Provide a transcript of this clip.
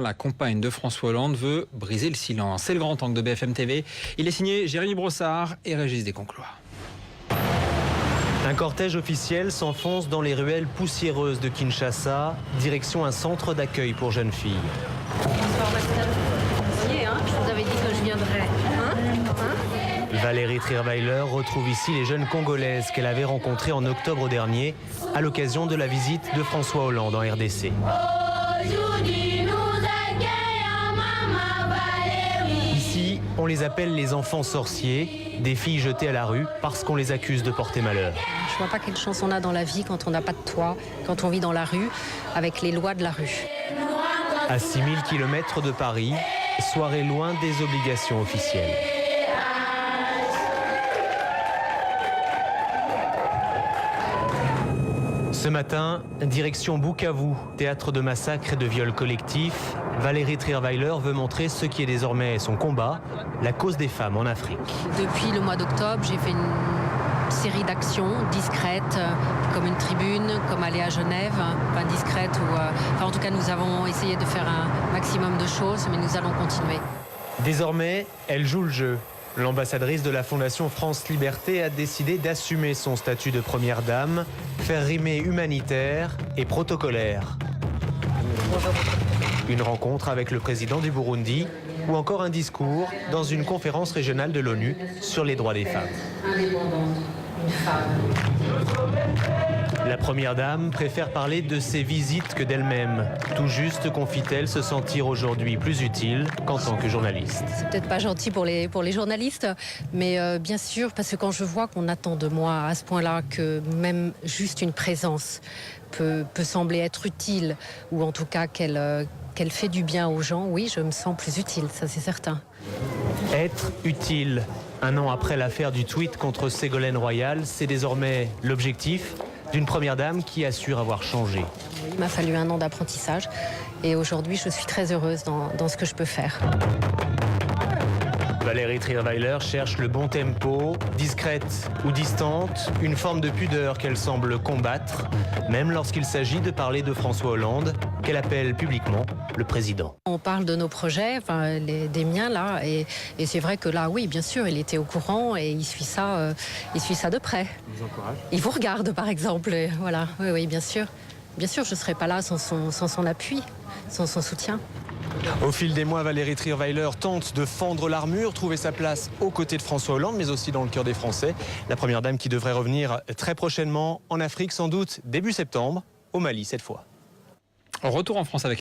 La compagne de François Hollande veut briser le silence. C'est le grand angle de BFM TV. Il est signé Jérémy Brossard et Régis Desconclois. Un cortège officiel s'enfonce dans les ruelles poussiéreuses de Kinshasa, direction un centre d'accueil pour jeunes filles. Bonsoir Marcel. Je vous avais dit que je viendrais. Valérie Trierweiler retrouve ici les jeunes Congolaises qu'elle avait rencontrées en octobre dernier à l'occasion de la visite de François Hollande en RDC. Ici, on les appelle les enfants sorciers, des filles jetées à la rue parce qu'on les accuse de porter malheur. Je vois pas quelle chance on a dans la vie quand on n'a pas de toit, quand on vit dans la rue, avec les lois de la rue. À 6000 km de Paris, soirée loin des obligations officielles. Ce matin, direction Bukavu, théâtre de massacres et de viols collectifs. Valérie Trierweiler veut montrer ce qui est désormais son combat, la cause des femmes en Afrique. Depuis le mois d'octobre, j'ai fait une série d'actions discrètes, comme une tribune, comme aller à Genève, pas discrète, en tout cas nous avons essayé de faire un maximum de choses, mais nous allons continuer. Désormais, elle joue le jeu. L'ambassadrice de la Fondation France Liberté a décidé d'assumer son statut de première dame, faire rimer humanitaire et protocolaire. Une rencontre avec le président du Burundi ou encore un discours dans une conférence régionale de l'ONU sur les droits des femmes. La première dame préfère parler de ses visites que d'elle-même. Tout juste confie-t-elle se sentir aujourd'hui plus utile qu'en tant que journaliste. C'est peut-être pas gentil pour les journalistes, mais bien sûr, parce que quand je vois qu'on attend de moi à ce point-là que même juste une présence peut sembler être utile, ou en tout cas qu'elle fait du bien aux gens, oui, je me sens plus utile, ça c'est certain. Être utile. Un an après l'affaire du tweet contre Ségolène Royal, c'est désormais l'objectif d'une première dame qui assure avoir changé. Il m'a fallu un an d'apprentissage et aujourd'hui je suis très heureuse dans ce que je peux faire. Valérie Trierweiler cherche le bon tempo, discrète ou distante, une forme de pudeur qu'elle semble combattre, même lorsqu'il s'agit de parler de François Hollande, qu'elle appelle publiquement le président. On parle de nos projets, des miens là, et c'est vrai que là, oui, bien sûr, il était au courant et il suit ça de près. Il vous encourage ? Il vous regarde, par exemple, et voilà, oui, bien sûr. Bien sûr, je ne serais pas là sans son appui, sans son soutien. Au fil des mois, Valérie Trierweiler tente de fendre l'armure, trouver sa place aux côtés de François Hollande, mais aussi dans le cœur des Français. La première dame qui devrait revenir très prochainement en Afrique, sans doute début septembre, au Mali cette fois. Retour en France avec